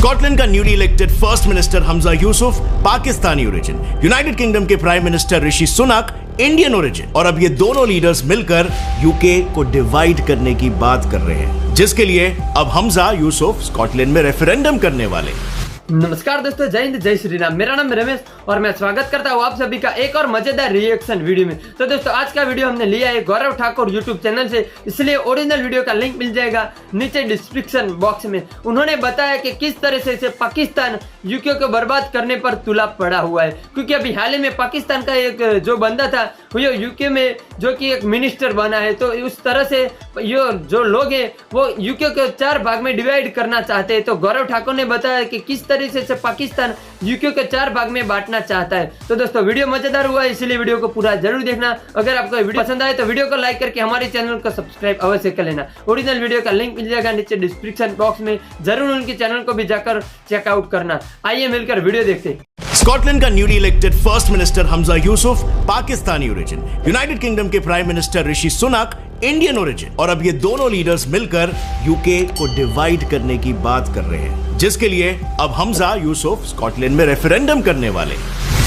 Scotland का newly elected first minister Hamza Yusuf Pakistani origin, United kingdom के prime minister Rishi Sunak Indian origin, और अब ये दोनों लीडर्स मिलकर यूके को डिवाइड करने की बात कर रहे हैं, जिसके लिए अब हमजा यूसुफ स्कॉटलैंड में रेफरेंडम करने वाले। नमस्कार दोस्तों, जय हिंद, जय श्री राम। मेरा नाम रमेश और मैं स्वागत करता हूँ आप सभी का एक और मजेदार रिएक्शन वीडियो में। तो दोस्तों, आज का वीडियो हमने लिया है गौरव ठाकुर यूट्यूब चैनल से, इसलिए ओरिजिनल वीडियो का लिंक मिल जाएगा नीचे डिस्क्रिप्शन बॉक्स में। उन्होंने बताया कि किस तरह से इसे पाकिस्तान यूके को बर्बाद करने पर तुला पड़ा हुआ है, क्योंकि अभी हाल ही में पाकिस्तान का एक जो बंदा था वो यूके में जो कि एक मिनिस्टर बना है, तो उस तरह से ये जो लोग हैं वो यूके को 4 भाग में डिवाइड करना चाहते हैं। तो गौरव ठाकुर ने बताया कि किस तरह से पाकिस्तान यूके के 4 भाग में बांटना चाहता है। तो दोस्तों, वीडियो मजेदार हुआ है, इसलिए वीडियो को पूरा जरूर देखना। अगर आपको वीडियो पसंद आए तो वीडियो को लाइक करके हमारे चैनल को सब्सक्राइब अवश्य कर लेना। ओरिजिनल वीडियो का लिंक मिल जाएगा नीचे डिस्क्रिप्शन बॉक्स में, जरूर उनके चैनल को भी जाकर चेकआउट करना। आइए मिलकर वीडियो देखते हैं। स्कॉटलैंड का newly elected first minister Hamza Yusuf Pakistani origin, United kingdom के prime minister Rishi Sunak Indian origin, और अब ये दोनों लीडर्स मिलकर यूके को डिवाइड करने की बात कर रहे हैं, जिसके लिए अब हमजा यूसुफ स्कॉटलैंड में रेफरेंडम करने वाले।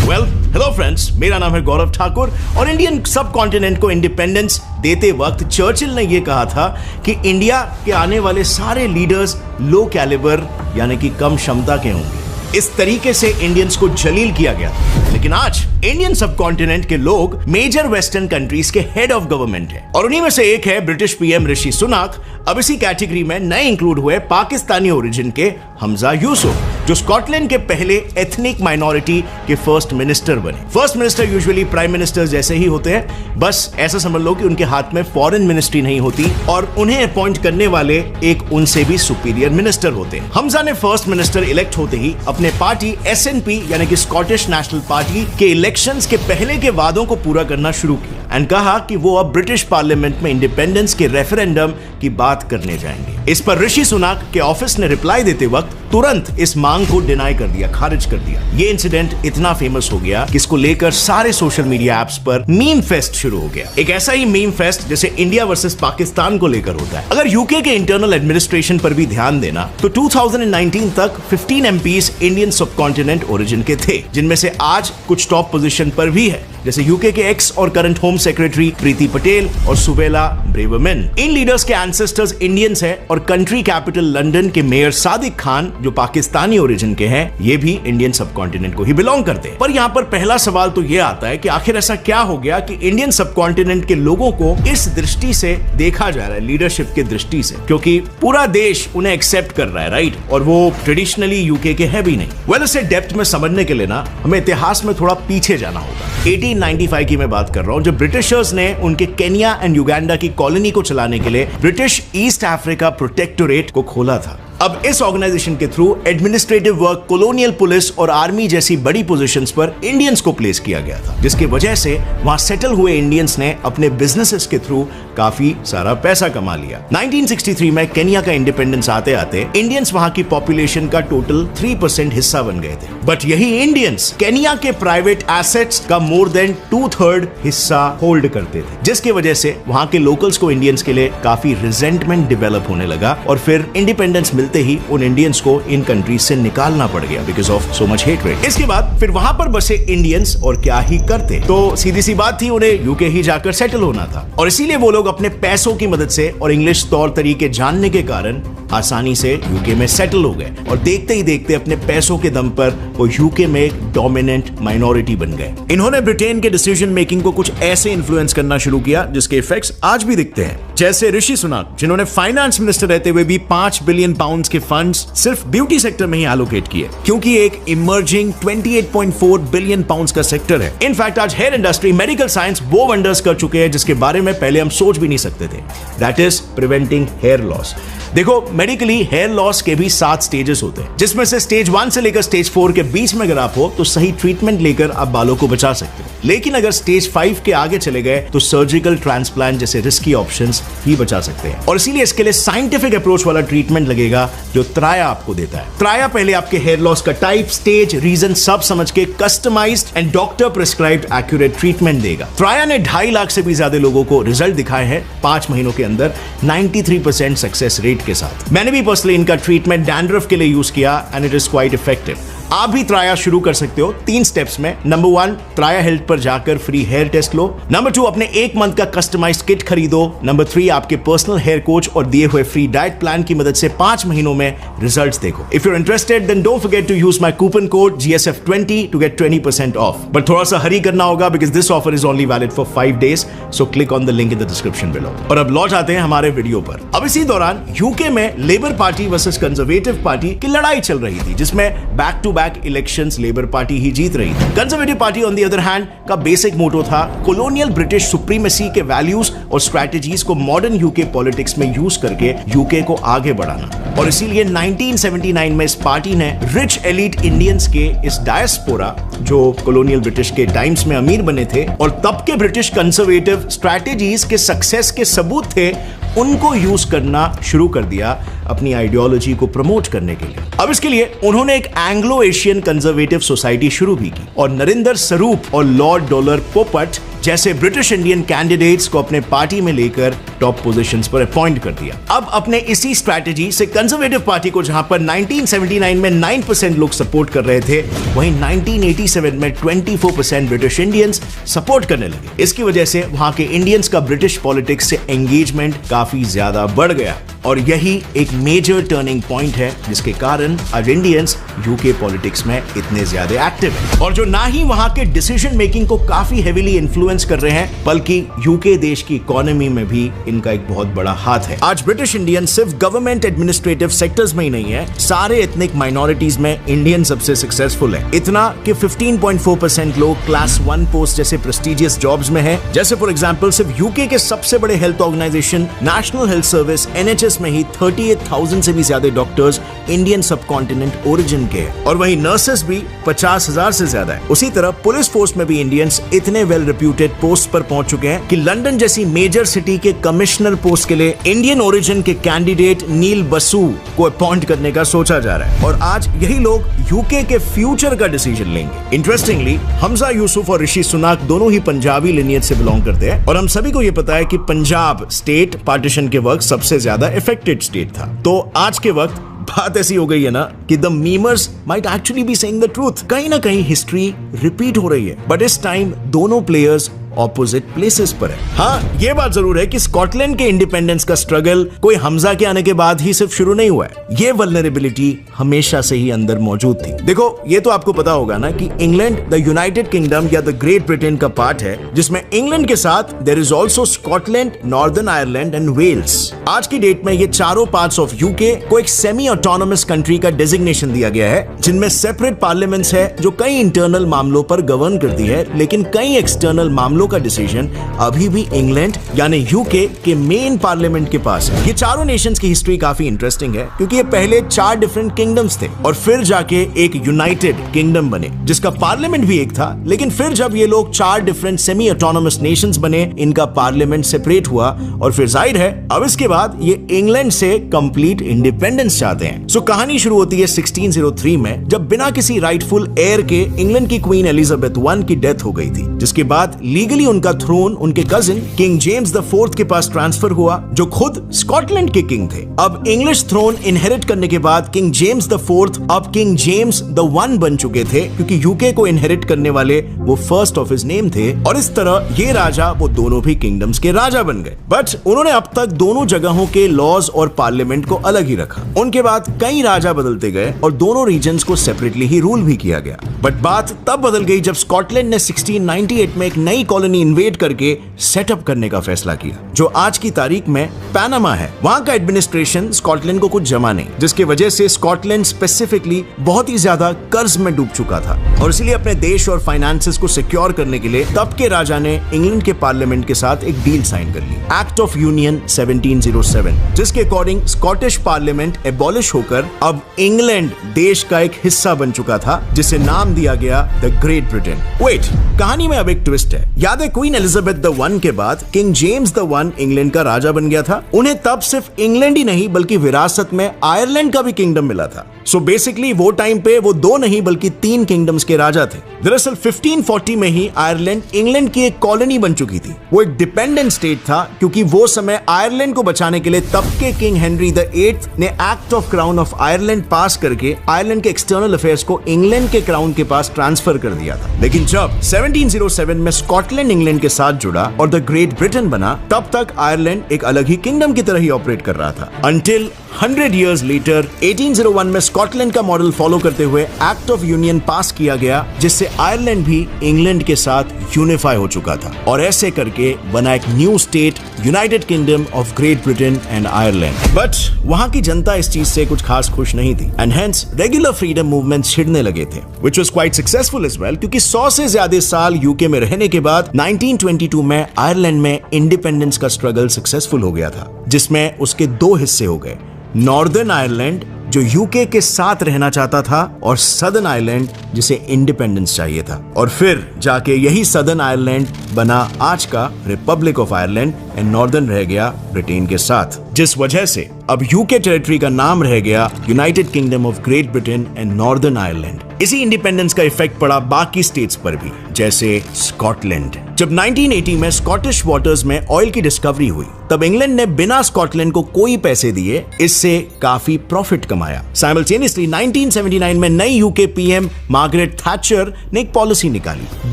हेलो फ्रेंड्स, मेरा नाम है गौरव ठाकुर और इंडियन सब कॉन्टिनेंट को इंडिपेंडेंस देते वक्त चर्चिल ने यह कहा था कि इंडिया के आने वाले सारे लीडर्स लो कैलिबर यानी कि कम क्षमता के होंगे। इस तरीके से इंडियंस को जलील किया गया, लेकिन आज इंडियन सब कॉन्टिनेंट के लोग मेजर वेस्टर्न कंट्रीज के हेड ऑफ गवर्नमेंट है, और उन्हीं में से एक है ब्रिटिश पीएम ऋषि सुनक। अब इसी कैटेगरी में नए इंक्लूड हुए पाकिस्तानी ओरिजिन के हमजा यूसुफ, जो स्कॉटलैंड के पहले एथनिक माइनॉरिटी के फर्स्ट मिनिस्टर बने। First minister usually prime minister जैसे ही होते हैं, बस ऐसा समझ लो कि उनके हाथ में फॉरेन मिनिस्ट्री नहीं होती और उन्हें अपॉइंट करने वाले एक उनसे भी सुपीरियर मिनिस्टर होते हैं। हमजा ने फर्स्ट मिनिस्टर इलेक्ट होते ही अपने पार्टी SNP यानी कि स्कॉटिश नेशनल पार्टी के इलेक्शंस के पहले के वादों को पूरा करना शुरू किया एंड कहा कि वो अब ब्रिटिश पार्लियामेंट में इंडिपेंडेंस के रेफरेंडम की बात करने जाएंगे। इस पर ऋषि सुनक के ऑफिस ने रिप्लाई देते वक्त तुरंत इस मांग को डिनाई कर दिया, खारिज कर दिया। ये इंसिडेंट इतना फेमस हो गया कि इसको लेकर सारे सोशल मीडिया एप्स पर मीम फेस्ट शुरू हो गया, एक ऐसा ही मीम फेस्ट जैसे इंडिया वर्सेस पाकिस्तान को लेकर होता है। अगर यूके के इंटरनल एडमिनिस्ट्रेशन पर भी ध्यान देना तो 2019 तक 15 MPs इंडियन सब कॉन्टिनेंट ओरिजिन के थे, जिनमें से आज कुछ टॉप पोजीशन पर भी है, जैसे यूके के एक्स और करंट होम सेक्रेटरी प्रीति पटेल और सुवेला ब्रेवरमैन। इन लीडर्स के एंसेस्टर्स इंडियंस हैं और कंट्री कैपिटल लंदन के मेयर सादिक खान, जो पाकिस्तानी ओरिजिन के हैं, ये भी इंडियन सब कॉन्टिनेंट को ही बिलोंग करते हैं। पर यहाँ पर पहला सवाल तो ये आता है कि आखिर ऐसा क्या हो गया कि इंडियन सब कॉन्टिनेंट के लोगों को इस दृष्टि से देखा जा रहा है, लीडरशिप की दृष्टि से, क्योंकि पूरा देश उन्हें एक्सेप्ट कर रहा है, राइट, और वो ट्रेडिशनली यूके के है भी नहीं। इसे डेप्थ में समझने के लिए ना हमें इतिहास में थोड़ा पीछे जाना होगा। 1895 की मैं बात कर रहा हूं, जब ब्रिटिशर्स ने उनके केन्या एंड युगांडा की कॉलोनी को चलाने के लिए ब्रिटिश ईस्ट अफ्रीका प्रोटेक्टोरेट को खोला था। अब इस ऑर्गेनाइजेशन के through administrative work, colonial police और आर्मी जैसी बड़ी पोजीशंस पर इंडियंस को प्लेस किया गया था, जिसकी वजह से वहां सेटल हुए इंडियंस ने अपने बिजनेसेस के थ्रू काफी सारा पैसा कमा लिया। 1963 में केन्या का इंडिपेंडेंस आते आते इंडियंस वहां की पॉपुलेशन का टोटल 3% हिस्सा बन गए थे, बट यही इंडियंस केन्या के प्राइवेट एसेट्स का मोर देन 2/3 हिस्सा होल्ड करते थे, जिसकी वजह से वहां के लोकल्स को इंडियंस के लिए काफी रिजेंटमेंट डेवलप होने लगा, और फिर इंडिपेंडेंस ही उन इंडियंस को इन कंट्रीज से निकालना पड़ गया because of so much hatred. इसके बाद फिर वहां पर बसे इंडियंस और क्या ही करते, तो सीधी सी बात थी, उन्हें यूके ही जाकर सेटल होना था, और इसीलिए वो लोग अपने पैसों की मदद से और इंग्लिश तौर तरीके जानने के कारण आसानी से यूके में सेटल हो गए, और देखते ही देखते अपने पैसों के दम पर वो यूके में एक डोमिनेंट माइनॉरिटी बन गए। इन्होंने ब्रिटेन के डिसीजन मेकिंग को कुछ ऐसे इन्फ्लुएंस करना शुरू किया जिसके इफेक्ट्स आज भी दिखते हैं, जैसे ऋषि सुनक, जिन्होंने फाइनेंस मिनिस्टर रहते हुए भी 5 बिलियन पाउंड्स के फंड्स सिर्फ ब्यूटी सेक्टर में ही एलोकेट किए, क्योंकि एक इमर्जिंग 28.4 बिलियन पाउंड्स का सेक्टर है। इनफैक्ट आज हेयर इंडस्ट्री, मेडिकल साइंस वो वंडर्स कर चुके हैं जिसके बारे में पहले हम सोच भी नहीं सकते थे, that is preventing hair loss. देखो, मेडिकली हेयर लॉस के भी 7 स्टेजेस होते हैं, जिसमें से स्टेज 1 से लेकर स्टेज 4 के बीच में अगर आप हो तो सही ट्रीटमेंट लेकर आप बालों को बचा सकते हो। लेकिन अगर स्टेज 5 के आगे चले गए तो सर्जिकल ट्रांसप्लांट जैसे रिस्की ऑप्शंस ही बचा सकते हैं। और इसीलिए इसके लिए साइंटिफिक अप्रोच वाला ट्रीटमेंट लगेगा जो त्राया आपको देता है। त्राया पहले आपके हेयर लॉस का टाइप, स्टेज, रीजन सब समझ के customised and doctor prescribed accurate treatment देगा। त्राया ने 2.5 लाख से भी ज्यादा लोगों को रिजल्ट दिखाए हैं 5 महीनों के अंदर 93% सक्सेस रेट के साथ। मैंने भी पर्सनली इनका ट्रीटमेंट डैंड्रफ के लिए यूज किया and it is quite effective. आप भी त्राया शुरू कर सकते हो 3 स्टेप्स में। नंबर 1, त्राया हेल्थ पर जाकर फ्री हेयर टेस्ट लो। नंबर 2, अपने 1 मंथ का कस्टमाइज्ड किट खरीदो। नंबर 3, आपके पर्सनल हेयर कोच और दिए हुए फ्री डाइट प्लान की मदद से 5 महीनों में रिजल्ट्स देखो। If you are interested then don't forget to use my coupon code GSF20 to get 20% off. But थोड़ा सा हरी करना होगा because this offer is only valid for 5 days, so click on the link in the description below. और अब लौट आते हैं हमारे वीडियो पर। अब इसी दौरान यूके में Labour Party versus Conservative Party की लड़ाई चल रही थी, जिसमें back to back elections Labour Party ही जीत रही थी। Conservative Party on the other hand का बेसिक मोटो था कॉलोनियल ब्रिटिश सुप्रीमेसी के वैल्यूज और स्ट्रेटजीज को मॉडर्न यूके पॉलिटिक्स में यूज करके यूके को आगे बढ़ाना। और इसीलिए 1979 में इस पार्टी ने रिच एलीट इंडियंस के इस डायस्पोरा जो कॉलोनियल ब्रिटिश के टाइम्स में अमीर बने थे और तब के ब्रिटिश कंजर्वेटिव स्ट्रेटजीज के सक्सेस के सबूत थे, उनको यूज करना शुरू कर दिया अपनी आइडियोलॉजी को प्रमोट करने के लिए। अब इसके लिए उन्होंने एक एंग्लो एशियन कंजर्वेटिव सोसाइटी शुरू भी की और नरिंदर स्वरूप और लॉर्ड डॉलर पोपट जैसे ब्रिटिश इंडियन कैंडिडेट्स को अपने पार्टी में लेकर टॉप पोजीशंस पर अपॉइंट कर दिया। अब अपने इसी स्ट्रैटेजी से कंजर्वेटिव पार्टी को जहां पर 1979 में 9% लोग सपोर्ट कर रहे थे, वहीं 1987 में 24% ब्रिटिश इंडियंस सपोर्ट करने लगे। इसकी वजह से वहां के इंडियंस का ब्रिटिश पॉलिटिक्स से एंगेजमेंट काफी ज्यादा बढ़ गया और यही एक मेजर टर्निंग पॉइंट है जिसके कारण आज इंडियंस यूके पॉलिटिक्स में इतने ज्यादा एक्टिव हैं और जो ना ही वहां के डिसीजन मेकिंग को काफी हेवीली इन्फ्लुएंस कर रहे हैं, बल्कि यूके देश की इकोनॉमी में भी इनका एक बहुत बड़ा हाथ है। आज ब्रिटिश इंडियन सिर्फ गवर्नमेंट एडमिनिस्ट्रेटिव सेक्टर्स में ही नहीं है, सारे एथनिक माइनॉरिटीज में इंडियन सबसे सक्सेसफुल है। इतना कि 15.4% लोग क्लास 1 पोस्ट जैसे प्रेस्टिजियस जॉब्स में है। जैसे फॉर एग्जांपल सिर्फ यूके के सबसे बड़े health organisation national health service NHS में ही 38,000 से भी ज्यादा डॉक्टर्स इंडियन सबकॉन्टिनेंट ओरिजिन के हैं और वहीं नर्सेस भी 50,000 से ज्यादा है। उसी तरह पुलिस फोर्स में भी इंडियंस इतने वेल रिप्यूटेड पोस्ट पर पहुंच चुके हैं कि लंदन जैसी मेजर सिटी के कमिश्नर पोस्ट के लिए इंडियन ओरिजिन के कैंडिडेट नील बसु को अपॉइंट करने का सोचा जा रहा है और आज यही लोग यूके के फ्यूचर का डिसीजन लेंगे। इंटरेस्टिंगली हमजा यूसुफ और ऋषि सुनाक दोनों ही पंजाबी लिनियज से बिलोंग करते हैं और हम सभी को यह पता है कि पंजाब स्टेट पार्टीशन के वक्त सबसे ज्यादा इफेक्टेड स्टेट था। तो आज के वक्त बात ऐसी हो गई है ना कि the memers might actually be saying the truth. कहीं ना कहीं हिस्ट्री रिपीट हो रही है, बट इस टाइम दोनों प्लेयर्स ऑपोजिट प्लेसेस पर है। हाँ, ये बात जरूर है कि स्कॉटलैंड के इंडिपेंडेंस का स्ट्रगल कोई हमजा के आने के बाद ही सिर्फ शुरू नहीं हुआ है, ये वल्नरेबिलिटी हमेशा से ही अंदर मौजूद थी। देखो, ये तो आपको पता होगा ना कि इंग्लैंड द यूनाइटेड किंगडम या द ग्रेट ब्रिटेन का पार्ट है, जिसमें इंग्लैंड के साथ there is also Scotland, Northern Ireland and Wales. आज की डेट में ये चारों पार्ट्स ऑफ यूके को एक सेमी ऑटोनोमस कंट्री का डेजिग्नेशन दिया गया है, जिनमें सेपरेट पार्लियामेंट्स है जो कई इंटरनल मामलों पर गवर्न करती है, लेकिन कई एक्सटर्नल मामलों का डिसीजन अभी भी इंग्लैंड यानी यूके के मेन पार्लियामेंट के पास है। ये चारों नेशंस की हिस्ट्री काफी इंटरेस्टिंग है क्योंकि ये पहले 4 डिफरेंट किंगडम्स थे और फिर जाके एक यूनाइटेड किंगडम बने जिसका पार्लियामेंट भी एक था, लेकिन फिर जब ये लोग 4 डिफरेंट सेमी ऑटोनोमस नेशंस बने, इनका पार्लियामेंट सेपरेट हुआ और फिर जाहिर है अब इसके बाद ये इंग्लैंड से कंप्लीट इंडिपेंडेंस चाहते हैं। सो कहानी शुरू होती है 1603 में, जब बिना किसी राइटफुल एयर के इंग्लैंड की क्वीन एलिजाबेथ I की डेथ हो गई थी, जिसके बाद लीगली उनका थ्रोन उनके cousin king James the 4th के पास ट्रांसफर हुआ, जो खुद स्कॉटलैंड के किंग थे। अब इंग्लिश थ्रोन इनहेरिट करने के बाद किंग जेम्स द 4th अब किंग जेम्स द 1 बन चुके थे, क्योंकि यूके को इनहेरिट करने वाले वो फर्स्ट ऑफ हिज नेम थे और इस तरह ये राजा वो दोनों भी किंगडम्स के राजा बन गए। बट उन्होंने अब तक दोनों जगहों के लॉज और पार्लियामेंट को अलग ही रखा। उनके बाद कई राजा बदलते गए और दोनों रीजन्स को सेपरेटली ही रूल भी किया गया। बट बात तब बदल गई जब स्कॉटलैंड ने 1698 में एक नई कॉलोनी इन्वेड करके सेटअप करने का फैसला किया, जो आज की तारीख में पैनामा है। वहां का एडमिनिस्ट्रेशन स्कॉटलैंड को कुछ जमा नहीं, जिसकी वजह से स्कॉटलैंड स्पेसिफिकली बहुत ही ज्यादा कर्ज में डूब चुका था और इसलिए अपने देश और फाइनेंसेस को सिक्योर करने के लिए तब के राजा ने इंग्लैंड के पार्लियामेंट के साथ एक डील साइन कर ली, एक्ट ऑफ यूनियन 1707, जिसके अकॉर्डिंग स्कॉटिश पार्लियामेंट एबॉलिश होकर अब इंग्लैंड देश का एक हिस्सा बन चुका था, जिसे नाम दिया गया द ग्रेट ब्रिटेन। वेट, कहानी में अब एक ट्विस्ट है। याद है क्वीन एलिजाबेथ द वन के बाद king James the one England का राजा बन गया था। उन्हें तब सिर्फ इंग्लैंड ही नहीं बल्कि विरासत में आयरलैंड का भी किंगडम मिला था। सो बेसिकली वो टाइम पे वो 2 नहीं बल्कि 3 किंगडम्स के राजा थे। दरअसल 1540 में ही आयरलैंड इंग्लैंड की एक कॉलोनी बन चुकी थी। वो एक डिपेंडेंट स्टेट था क्योंकि वो समय आयरलैंड को बचाने के लिए तब के किंग हेनरी द 8th ने act of crown of Ireland pass करके आयरलैंड के एक्सटर्नल अफेयर्स को इंग्लैंड के क्राउन के पास ट्रांसफर कर दिया था। लेकिन जब 1707 में स्कॉटलैंड इंग्लैंड के साथ जुड़ा और द ग्रेट ब्रिटेन बना, तब तक आयरलैंड एक अलग ही किंगडम की तरह ही ऑपरेट कर रहा था। अंटिल 100 years later 1801 में स्कॉटलैंड का मॉडल फॉलो करते हुए एक्ट ऑफ यूनियन पास किया गया, जिससे आयरलैंड भी इंग्लैंड के साथ यूनिफाई हो चुका था और ऐसे करके बना एक new state, United kingdom of great Britain and Ireland. But वहां की जनता इस चीज से कुछ खास खुश नहीं थी and hence regular freedom movement छिड़ने लगे थे, which was quite successful as well, क्योंकि 100 से ज्यादा साल यूके में रहने के बाद 1922 में आयरलैंड में इंडिपेंडेंस का स्ट्रगल सक्सेसफुल हो गया था, जिसमें उसके 2 हिस्से हो गए, नॉर्दर्न आयरलैंड जो यूके के साथ रहना चाहता था और सदर्न आयरलैंड जिसे इंडिपेंडेंस चाहिए था, और फिर जाके यही सदर्न आयरलैंड बना आज का Republic of Ireland and northern रह गया ब्रिटेन के साथ, जिस वजह से अब यूके टेरिटरी का नाम रह गया United kingdom of great Britain and northern Ireland. इसी इंडिपेंडेंस का इफेक्ट पड़ा बाकी स्टेट्स पर भी, जैसे स्कॉटलैंड। जब 1980 में स्कॉटिश वाटर्स में ऑयल की डिस्कवरी हुई, तब इंग्लैंड ने बिना स्कॉटलैंड को कोई पैसे दिए इससे काफी प्रॉफिट कमाया। साइमल्टेनियसली 1979 में नई यूके पीएम मार्गरेट थैचर ने एक पॉलिसी निकाली,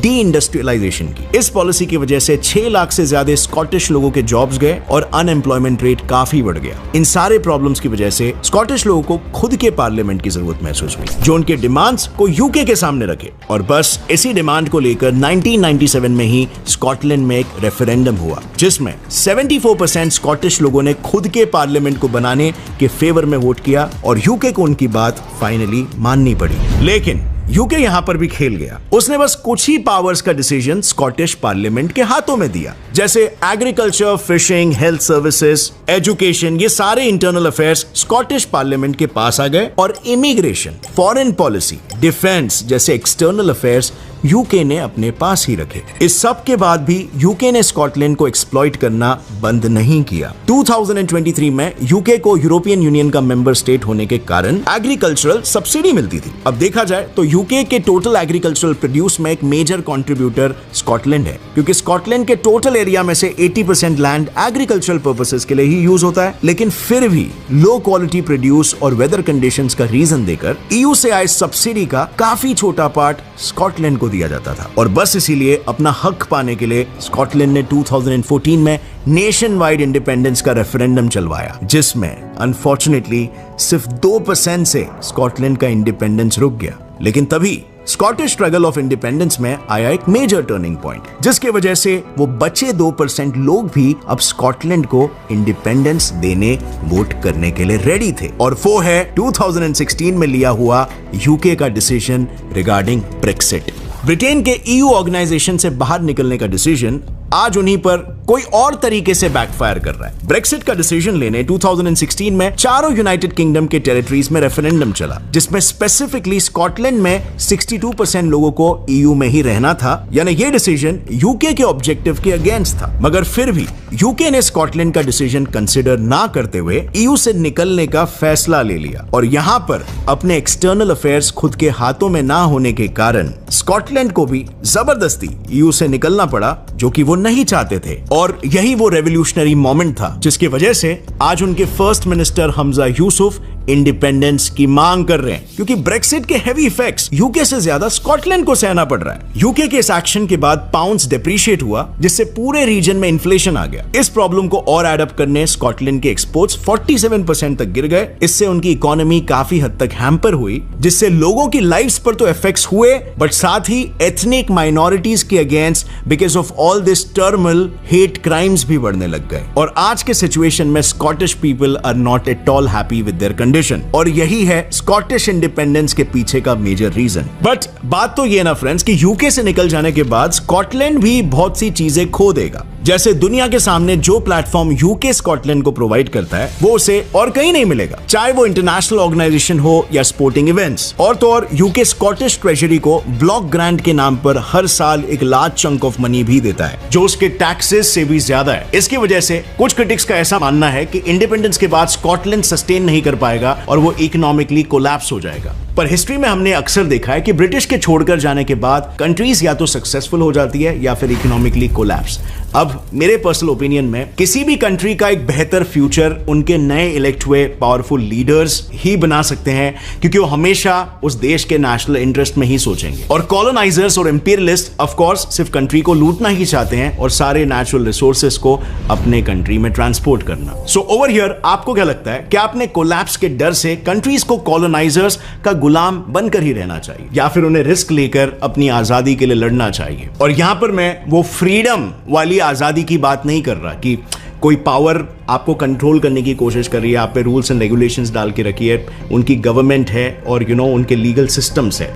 डी इंडस्ट्रियलाइजेशन की। इस पॉलिसी की वजह से 6 लाख से ज्यादा स्कॉटिश लोगों के जॉब्स गए और अनएम्प्लॉयमेंट रेट काफी बढ़ गया। इन सारे प्रॉब्लम्स की वजह से स्कॉटिश लोगों को खुद के पार्लियामेंट की जरूरत महसूस हुई, जो उनके डिमांड्स को यूके के सामने रखे, और बस इसी डिमांड को लेकर 1997 में ही स्कॉटलैंड में एक रेफरेंडम हुआ, जिसमें 74% स्कॉटिश लोगों ने खुद के पार्लियामेंट को बनाने के फेवर में वोट किया और यूके को उनकी बात फाइनली माननी पड़ी। लेकिन यूके यहां पर भी खेल गया। उसने बस कुछ ही पावर्स का डिसीजन स्कॉटिश पार्लियामेंट के हाथों में दिया, जैसे agriculture, fishing, health services, education, ये सारे इंटरनल अफेयर्स स्कॉटिश पार्लियामेंट के पास आ गए, और इमिग्रेशन, फॉरेन पॉलिसी, डिफेंस जैसे एक्सटर्नल अफेयर्स यूके ने अपने पास ही रखे। इस सब के बाद भी यूके ने स्कॉटलैंड को एक्सप्लॉइट करना बंद नहीं किया। 2023 में यूके को यूरोपियन यूनियन का मेंबर स्टेट होने के कारण एग्रीकल्चरल सब्सिडी मिलती थी। अब देखा जाए तो यूके के टोटल एग्रीकल्चरल प्रोड्यूस में एक मेजर कंट्रीब्यूटर स्कॉटलैंड है, क्योंकि स्कॉटलैंड के टोटल एरिया में से 80% लैंड एग्रीकल्चरल पर्पसेस के लिए ही यूज होता है। लेकिन फिर भी लो क्वालिटी प्रोड्यूस और वेदर कंडीशंस का रीजन देकर ईयू से आए सब्सिडी का काफी छोटा पार्ट स्कॉटलैंड को दिया जाता था, और बस इसीलिए अपना हक पाने के लिए स्कॉटलैंड ने 2014 में नेशन वाइड इंडिपेंडेंस का रेफरेंडम चलवाया, जिसमें अनफॉर्चुनेटली सिर्फ 2% से स्कॉटलैंड का इंडिपेंडेंस रुक गया। लेकिन तभी स्कॉटिश स्ट्रगल ऑफ इंडिपेंडेंस में आया एक मेजर टर्निंग पॉइंट, जिसके वजह से वो बचे 2% लोग भी अब स्कॉटलैंड को इंडिपेंडेंस देने वोट करने के लिए रेडी थे, और वो है 2016 में लिया हुआ यूके का डिसीजन रिगार्डिंग ब्रेक्सिट। ब्रिटेन के ईयू ऑर्गेनाइजेशन से बाहर निकलने का डिसीजन आज उन्हीं पर कोई और तरीके से बैकफायर कर रहा है। ब्रेक्सिट का डिसीजन लेने 2016 में चारों यूनाइटेड किंगडम के टेरिटरीज में रेफरेंडम चला, जिसमें स्पेसिफिकली स्कॉटलैंड में 62% लोगों को ईयू में ही रहना था, यानी ये डिसीजन यूके के ऑब्जेक्टिव के अगेंस्ट था। मगर फिर भी यूके ने स्कॉटलैंड का डिसीजन कंसिडर ना करते हुए ईयू से निकलने का फैसला ले लिया, और यहाँ पर अपने एक्सटर्नल अफेयर्स खुद के हाथों में ना होने के कारण स्कॉटलैंड को भी जबरदस्ती ईयू से निकलना पड़ा, जो कि वो नहीं चाहते थे। और यही वो रेवोल्यूशनरी मोमेंट था जिसकी वजह से आज उनके first minister Hamza Yusuf independence की मांग कर रहे हैं, क्योंकि ब्रेक्सिट के हेवी इफेक्ट्स यूके से ज्यादा स्कॉटलैंड को सहना पड़ रहा है। यूके के इस एक्शन के बाद पाउंड्स डिप्रिशिएट हुआ, जिससे पूरे रीजन में इन्फ्लेशन आ गया। इस प्रॉब्लम को और एड अप करने स्कॉटलैंड के एक्सपोर्ट्स 47% तक गिर गए। इससे उनकी इकोनॉमी काफी हद तक हैम्पर हुई, जिससे लोगों की लाइफ्स पर तो इफेक्ट्स हुए, बट साथ ही एथनिक माइनॉरिटीज के against because of all this turmoil hate crimes भी बढ़ने लग गए। और आज के सिचुएशन में Scottish people are not at all happy with their condition, और यही है स्कॉटिश इंडिपेंडेंस के पीछे का मेजर रीजन। बट बात तो ये ना फ्रेंड्स कि यूके से निकल जाने के बाद स्कॉटलैंड भी बहुत सी चीजें खो देगा। जैसे दुनिया के सामने जो प्लेटफॉर्म यूके स्कॉटलैंड को प्रोवाइड करता है वो उसे और कहीं नहीं मिलेगा, चाहे वो इंटरनेशनल ऑर्गेनाइजेशन हो या स्पोर्टिंग इवेंट्स। और तो और यूके स्कॉटिश ट्रेजरी को ब्लॉक ग्रांट के नाम पर हर साल एक लार्ज चंक ऑफ मनी भी देता है, जो उसके टैक्सेस से भी ज्यादा है। इसकी वजह से कुछ क्रिटिक्स का ऐसा मानना है कि इंडिपेंडेंस के बाद स्कॉटलैंड सस्टेन नहीं कर पाएगा और वो इकोनॉमिकली कोलैप्स हो जाएगा। पर हिस्ट्री में हमने अक्सर देखा है कि ब्रिटिश के छोड़कर जाने के बाद कंट्रीज या तो सक्सेसफुल हो जाती है या फिर इकोनॉमिकली कोलैप्स। अब मेरे पर्सनल ओपिनियन में किसी भी कंट्री का एक बेहतर फ्यूचर उनके नए इलेक्ट हुए पावरफुल लीडर्स ही बना सकते हैं, क्योंकि वो हमेशा उस देश के नेशनल इंटरेस्ट में ही सोचेंगे। और कॉलोनाइजर्स और इंपीरियलिस्ट ऑफ कोर्स सिर्फ कंट्री को लूटना ही चाहते हैं और सारे नेचुरल रिसोर्सेस को अपने कंट्री में ट्रांसपोर्ट करना। सो ओवर हियर आपको क्या लगता है, क्या आपने कोलैप्स के डर से कंट्रीज को कॉलोनाइजर्स का गुलाम बनकर ही रहना चाहिए, या फिर उन्हें रिस्क लेकर अपनी आजादी के लिए लड़ना चाहिए? और यहां पर मैं वो फ्रीडम वाली आजादी की बात नहीं कर रहा कि कोई पावर आपको कंट्रोल करने की कोशिश कर रही है, आप पे रूल्स एंड रेगुलेशंस डाल के रखी है, उनकी गवर्नमेंट है और उनके लीगल सिस्टम्स है,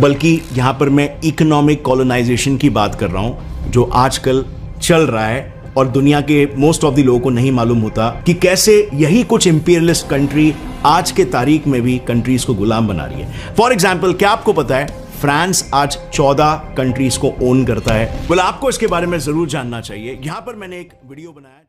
बल्कि यहां पर मैं इकोनॉमिक कॉलोनाइजेशन की बात कर रहा हूं, जो आजकल चल रहा है और दुनिया के मोस्ट ऑफ द लोगों को नहीं मालूम होता कि कैसे यही कुछ इंपीरियलिस्ट कंट्री आज के तारीख में भी कंट्रीज को गुलाम बना रही है। फॉर एग्जाम्पल, क्या आपको पता है फ्रांस आज 14 कंट्रीज को ओन करता है? आपको इसके बारे में जरूर जानना चाहिए। यहां पर मैंने एक वीडियो बनाया।